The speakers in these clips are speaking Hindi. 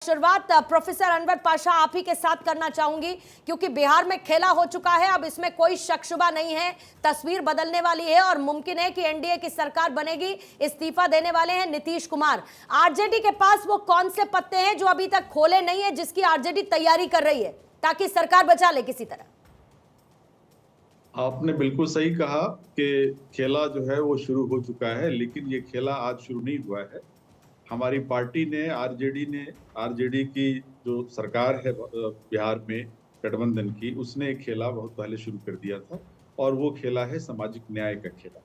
शुरुआत प्रोफेसर अनवर पाशा आप ही के साथ करना चाहूंगी, क्योंकि बिहार में खेला हो चुका है। अब इसमें कोई शक शुबा नहीं है, तस्वीर बदलने वाली है और मुमकिन है कि एनडीए की सरकार बनेगी। इस्तीफा देने वाले हैं नीतीश कुमार। आरजेडी के पास वो कौन से पत्ते हैं जो अभी तक खोले नहीं है, जिसकी आरजेडी तैयारी कर रही है ताकि सरकार बचा ले किसी तरह? आपने बिल्कुल सही कहा कि खेला जो है वो शुरू हो चुका है, लेकिन ये खेला आज शुरू नहीं हुआ है। हमारी पार्टी ने आरजेडी की जो सरकार है बिहार में गठबंधन की, उसने एक खेला बहुत पहले शुरू कर दिया था और वो खेला है सामाजिक न्याय का खेला।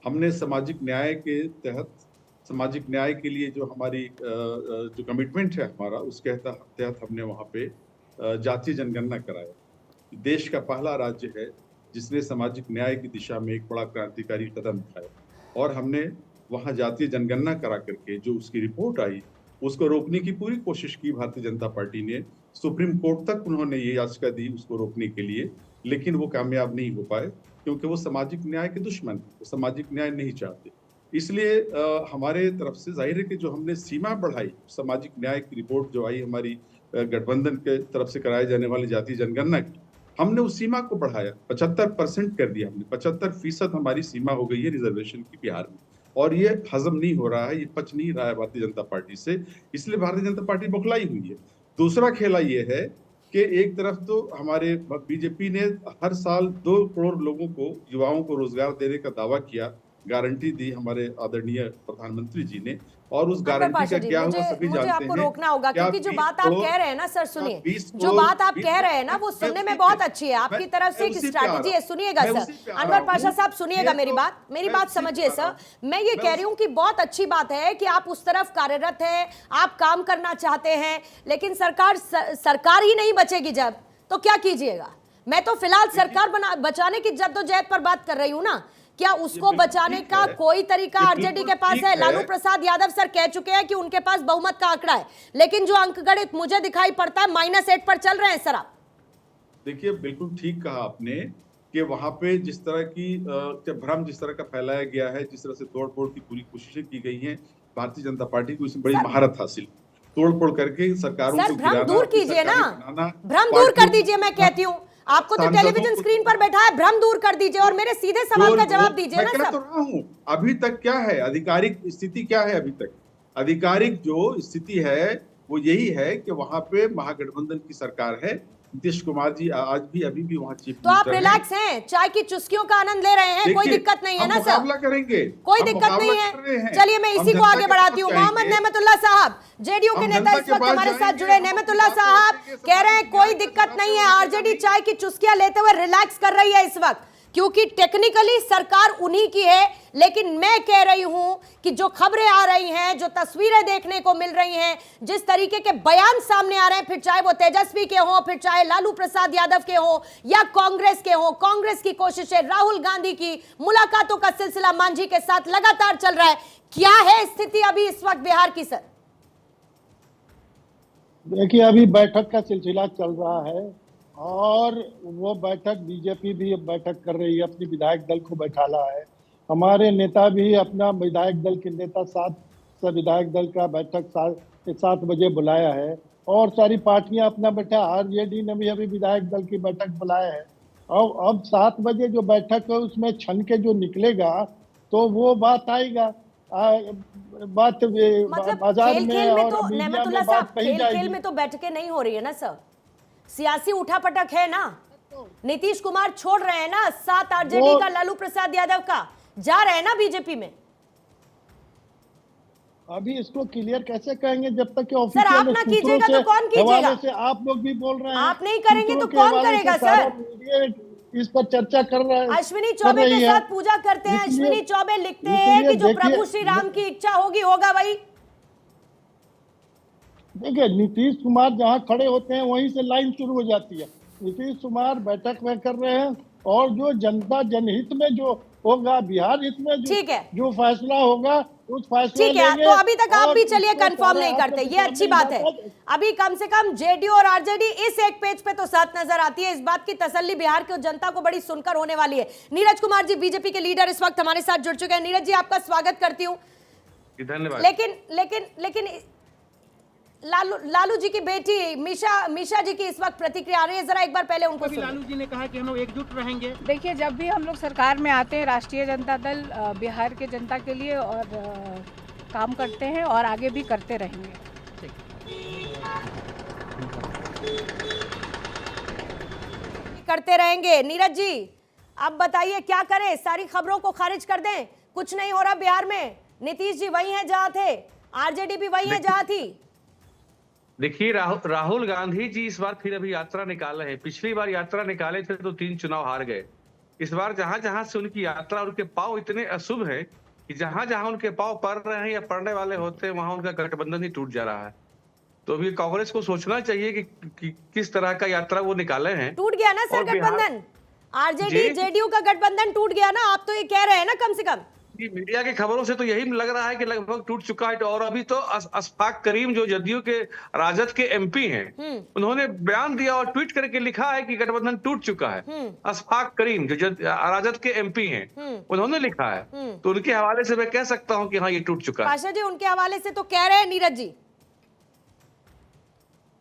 हमने सामाजिक न्याय के तहत, सामाजिक न्याय के लिए जो हमारी जो कमिटमेंट है हमारा, उसके तहत हमने वहाँ पे जातीय जनगणना कराया। देश का पहला राज्य है जिसने सामाजिक न्याय की दिशा में एक बड़ा क्रांतिकारी कदम उठाया और हमने वहां जातीय जनगणना करा करके जो उसकी रिपोर्ट आई, उसको रोकने की पूरी कोशिश की भारतीय जनता पार्टी ने। सुप्रीम कोर्ट तक उन्होंने ये याचिका दी उसको रोकने के लिए, लेकिन वो कामयाब नहीं हो पाए क्योंकि वो सामाजिक न्याय के दुश्मन, वो सामाजिक न्याय नहीं चाहते। इसलिए हमारे तरफ से जाहिर है कि जो हमने सीमा बढ़ाई, सामाजिक न्याय की रिपोर्ट जो आई हमारी गठबंधन के तरफ से कराए जाने वाली जातीय जनगणना की, हमने उस सीमा को बढ़ाया, 75% कर दिया हमने। 75% हमारी सीमा हो गई है रिजर्वेशन की बिहार में, और ये हजम नहीं हो रहा है, ये पच नहीं रहा है भारतीय जनता पार्टी से, इसलिए भारतीय जनता पार्टी बौखलाई हुई है। दूसरा खेला ये है कि एक तरफ तो हमारे बीजेपी ने हर साल 2 करोड़ लोगों को, युवाओं को रोजगार देने का दावा किया, गारंटी दी हमारे आदरणीय प्रधानमंत्री जी ने, और उस गारंटी का क्या हुआ सभी जानते हैं। आपको रोकना होगा क्योंकि जो बात आप कह रहे हैं ना सर, सुनिए, जो बात आप कह रहे हैं ना वो सुनने में बहुत अच्छी है, आपकी तरफ से एक स्ट्रैटेजी है। सुनिएगा सर, अनवर पाशा साहब सुनिएगा मेरी बात समझिए सर। मैं ये कह रही हूँ कि बहुत अच्छी बात है कि आप उस तरफ कार्यरत हैं, आप काम करना चाहते हैं, लेकिन सरकार ही नहीं बचेगी जब, तो क्या कीजिएगा? मैं तो फिलहाल सरकार बचाने की जद्दोजहद पर बात कर रही हूँ ना। क्या उसको बचाने का कोई तरीका आरजेडी के पास है? लालू प्रसाद यादव सर कह चुके हैं कि उनके पास बहुमत का आंकड़ा है, लेकिन जो अंकगणित मुझे दिखाई पड़ता है -8 पर चल रहे हैं सर आप। देखिए, बिल्कुल ठीक कहा आपने कि वहां पे जिस तरह की भ्रम जिस तरह का फैलाया गया है, जिस तरह से तोड़फोड़ की पूरी कोशिशें की गई हैं, भारतीय जनता पार्टी को इसमें बड़ी महारत हासिल, तोड़फोड़ करके सरकारों को भ्रम दूर कीजिए ना, भ्रम दूर कर दीजिए। मैं कहती हूँ आपको तो टेलीविजन स्क्रीन पर बैठा है, भ्रम दूर कर दीजिए और मेरे सीधे सवाल का जवाब दीजिए ना सर। तो रहा हूं, अभी तक क्या है आधिकारिक स्थिति, क्या है अभी तक आधिकारिक जो स्थिति है वो यही है कि वहां पे महागठबंधन की सरकार है। नीतीश कुमार जी आज भी अभी भी वहां चीफ तो आप रिलैक्स हैं, चाय की चुस्कियों का आनंद ले रहे हैं, कोई दिक्कत नहीं है ना सर? मुकाबला करेंगे, कोई दिक्कत नहीं है। चलिए मैं इसी को आगे बढ़ाती हूँ। मोहम्मद नेमतुल्लाह साहब, जेडीयू के नेता इस वक्त हमारे साथ जुड़े। नेमतुल्लाह साहब कह रहे हैं कोई दिक्कत नहीं है, आरजेडी चाय की चुस्कियां लेते हुए रिलैक्स कर रही है इस वक्त, क्योंकि टेक्निकली सरकार उन्हीं की है। लेकिन मैं कह रही हूं कि जो खबरें आ रही हैं, जो तस्वीरें देखने को मिल रही हैं, जिस तरीके के बयान सामने आ रहे हैं, फिर चाहे वो तेजस्वी के हों, फिर चाहे लालू प्रसाद यादव के हों या कांग्रेस के हों, कांग्रेस की कोशिशें, राहुल गांधी की मुलाकातों का सिलसिला मांझी के साथ लगातार चल रहा है। क्या है स्थिति अभी इस वक्त बिहार की सर? देखिए, अभी बैठक का सिलसिला चल रहा है और वो बैठक बीजेपी भी बैठक कर रही है, अपनी विधायक दल को बैठाला है। हमारे नेता भी अपना विधायक दल के नेता सब विधायक दल का बैठक 7 बजे बुलाया है और सारी पार्टियां अपना बैठा। आरजेडी ने भी अभी विधायक दल की बैठक बुलाया है और अब 7 बजे जो बैठक है उसमें छन के जो निकलेगा तो वो बात आएगा, बात मतलब बाजार खेल में में और तो मीडिया नेमतुल्लाह में बात साहब, कही जाएगी। खेल में तो बैठकें नहीं हो रही है ना सर, सियासी उठापटक है ना। नीतीश कुमार छोड़ रहे हैं ना साथ आरजेडी का, लालू प्रसाद यादव का जा रहे हैं ना बीजेपी में। अभी इसको क्लियर कैसे कहेंगे जब तक कि सर आप ना कीजिएगा तो कौन कीजिएगा? से आप लोग भी बोल रहे हैं, आप नहीं करेंगे तो कौन करेगा सर? इस पर चर्चा कर रहा है, अश्विनी चौबे के साथ पूजा करते हैं। अश्विनी चौबे लिखते हैं कि जो प्रभु श्री राम की इच्छा होगी होगा वही। देखिए, नीतीश कुमार जहां खड़े होते हैं वहीं से लाइन शुरू हो जाती है। नीतीश कुमार बैठक में कर रहे हैं और जो जनता जनहित में जो होगा, बिहार हित में जो फैसला होगा उस फैसले ठीक है। तो अभी तक आप भी चलिए कंफर्म नहीं करते, ये अच्छी बात है। अभी कम से कम जेडीयू और आरजेडी इस एक पेज पे तो साथ नजर आती है। इस बात की तसल्ली बिहार की जनता को बड़ी सुनकर होने वाली है। नीरज कुमार जी बीजेपी के लीडर इस वक्त हमारे साथ जुड़ चुके हैं। नीरज जी आपका स्वागत करती हूँ। धन्यवाद। लेकिन लालू जी की बेटी मीशा जी की इस वक्त प्रतिक्रिया आ रही है, जरा एक बार पहले उनको अभी सुनिए। लालू जी ने कहा कि हम लोग एकजुट रहेंगे। देखिए, जब भी हम लोग सरकार में आते हैं, राष्ट्रीय जनता दल बिहार के जनता के लिए और काम करते हैं और आगे भी करते रहेंगे। करते रहेंगे। नीरज जी, अब बताइए क्या करें, सारी खबरों को खारिज कर दें? कुछ नहीं हो रहा बिहार में, नीतीश जी वही हैं जहां थे, आरजेडी भी वही है जहां थी। देखिए, राहुल गांधी जी इस बार फिर अभी यात्रा निकाले हैं। पिछली बार यात्रा निकाले थे तो 3 चुनाव हार गए। इस बार जहां जहां से उनकी यात्रा, उनके पांव इतने अशुभ हैं कि जहां जहां उनके पांव पड़ रहे हैं या पड़ने वाले होते हैं, वहां उनका गठबंधन ही टूट जा रहा है। तो अभी कांग्रेस को सोचना चाहिए कि किस तरह का यात्रा वो निकाले हैं। टूट गया ना सर गठबंधन, आरजेडी जेडीयू का गठबंधन टूट गया ना, आप तो ये कह रहे हैं ना कम से कम। मीडिया की खबरों से तो यही लग रहा है कि लगभग टूट चुका है। और अभी तो अशफाक करीम जो जदयू के राजद के एमपी हैं, उन्होंने बयान दिया और ट्वीट करके लिखा है कि गठबंधन टूट चुका है। अशफाक करीम जो राजद के एमपी हैं, उन्होंने लिखा है, तो उनके हवाले से मैं कह सकता हूं कि हाँ, ये टूट चुका है। पाशा जी, उनके हवाले से तो कह रहे हैं नीरज जी।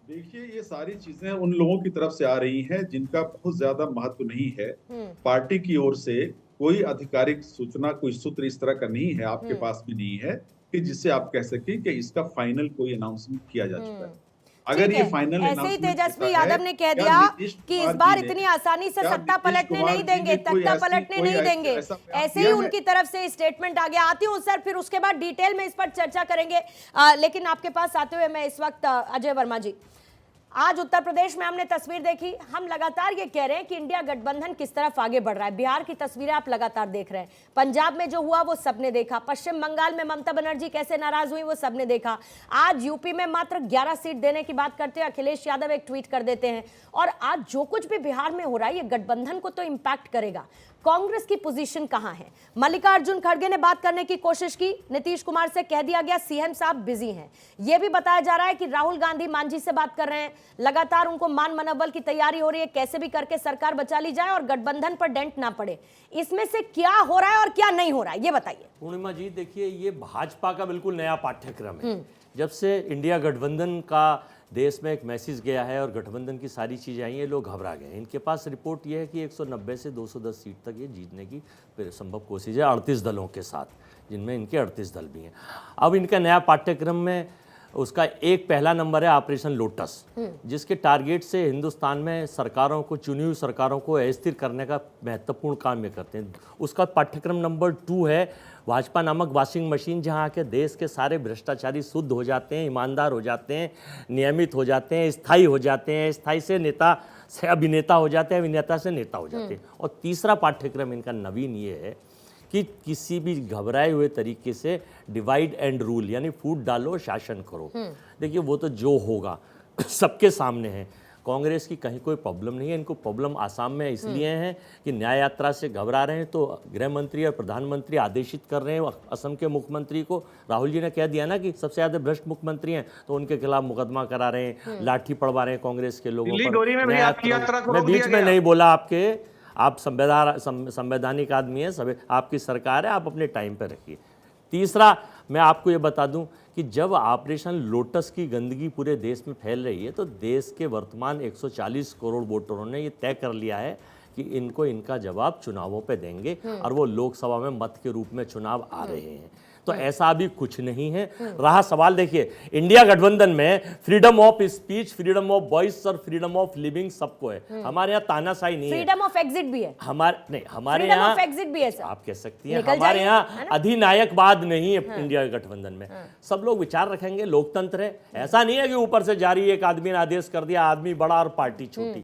देखिए, ये सारी चीजें उन लोगों की तरफ से आ रही हैं जिनका बहुत ज्यादा महत्व नहीं है। पार्टी की ओर से कोई आधिकारिक सूचना, कोई सूत्र इस तरह का नहीं है, आपके पास भी नहीं है कि जिससे आप कह सकें कि इसका फाइनल कोई अनाउंसमेंट किया जा चुका है। अगर ये फाइनल ऐसे ही तेजस्वी यादव ने कह दिया कि इस बार इतनी आसानी से सत्ता पलटने नहीं देंगे, तख्ता पलटने नहीं देंगे, ऐसे ही उनकी तरफ से स्टेटमेंट आ गया। आती हूँ सर, फिर उसके बाद डिटेल में इस पर चर्चा करेंगे। लेकिन आपके पास आते हुए मैं इस वक्त अजय वर्मा जी, आज उत्तर प्रदेश में हमने तस्वीर देखी, हम लगातार ये कह रहे हैं कि इंडिया गठबंधन किस तरफ आगे बढ़ रहा है। बिहार की तस्वीरें आप लगातार देख रहे हैं, पंजाब में जो हुआ वो सबने देखा, पश्चिम बंगाल में ममता बनर्जी कैसे नाराज हुई वो सबने देखा। आज यूपी में मात्र 11 सीट देने की बात करते हैं अखिलेश यादव, एक ट्वीट कर देते हैं। और आज जो कुछ भी बिहार में हो रहा है ये गठबंधन को तो इंपैक्ट करेगा। कांग्रेस की पोजीशन कहां है? मल्लिकार्जुन खड़गे ने बात करने की कोशिश की, नीतीश कुमार से कह दिया गया सीएम साहब बिजी हैं। यह भी बताया जा रहा है कि राहुल गांधी मांझी से बात कर रहे हैं, लगातार उनको मान मनोबल की तैयारी हो रही है, कैसे भी करके सरकार बचा ली जाए और गठबंधन पर डेंट ना पड़े। इसमें से क्या हो रहा है और क्या नहीं हो रहा है, ये बताइए। पूर्णिमा जी, देखिए, ये भाजपा का बिल्कुल नया पाठ्यक्रम है। जब से इंडिया गठबंधन का देश में एक मैसेज गया है और गठबंधन की सारी चीज़ें आई हैं, लोग घबरा गए। इनके पास रिपोर्ट ये है कि 190 से 210 सीट तक ये जीतने की संभव कोशिश है 38 दलों के साथ, जिनमें इनके 38 दल भी हैं। अब इनका नया पाठ्यक्रम में उसका एक पहला नंबर है ऑपरेशन लोटस, जिसके टारगेट से हिंदुस्तान में सरकारों को, चुनी हुई सरकारों को अस्थिर करने का महत्वपूर्ण काम ये करते हैं। उसका पाठ्यक्रम नंबर 2 है भाजपा नामक वॉशिंग मशीन, जहाँ के देश के सारे भ्रष्टाचारी शुद्ध हो जाते हैं, ईमानदार हो जाते हैं, नियमित हो जाते हैं, स्थायी हो जाते हैं, स्थायी से नेता से अभिनेता हो जाते हैं, अभिनेता से नेता हो जाते हैं। और तीसरा पाठ्यक्रम इनका नवीन ये है कि किसी भी घबराए हुए तरीके से डिवाइड एंड रूल, यानी फूट डालो शासन करो। देखिए, वो तो जो होगा सबके सामने है। कांग्रेस की कहीं कोई प्रॉब्लम नहीं है। इनको प्रॉब्लम आसाम में इसलिए है कि न्याय यात्रा से घबरा रहे हैं, तो गृह मंत्री और प्रधानमंत्री आदेशित कर रहे हैं असम के मुख्यमंत्री को। राहुल जी ने कह दिया ना कि सबसे ज्यादा भ्रष्ट मुख्यमंत्री हैं, तो उनके खिलाफ मुकदमा करा रहे हैं, लाठी पड़वा रहे हैं कांग्रेस के लोगों पर। मैं बीच में नहीं बोला आपके, आप संवैधानिक आदमी हैं, सब आपकी सरकार है, आप अपने टाइम पर रखिए। तीसरा, मैं आपको ये बता दूं कि जब ऑपरेशन लोटस की गंदगी पूरे देश में फैल रही है, तो देश के वर्तमान 140 करोड़ वोटरों ने ये तय कर लिया है कि इनको इनका जवाब चुनावों पे देंगे, और वो लोकसभा में मत के रूप में चुनाव आ रहे हैं। तो ऐसा अभी कुछ नहीं है। रहा सवाल, देखिए, इंडिया गठबंधन में freedom of speech, freedom of voice और फ्रीडम ऑफ लिविंग सबको है। हमारे यहाँ तानाशाही नहीं है, फ्रीडम ऑफ एग्जिट भी है। हमारे यहाँ एग्जिट भी है सर, आप कह सकती हैं। हमारे यहाँ अधिनायकवाद नहीं है इंडिया गठबंधन में। सब लोग विचार रखेंगे, लोकतंत्र है। ऐसा नहीं है कि ऊपर से जारी एक आदमी ने आदेश कर दिया, आदमी बड़ा और पार्टी छोटी।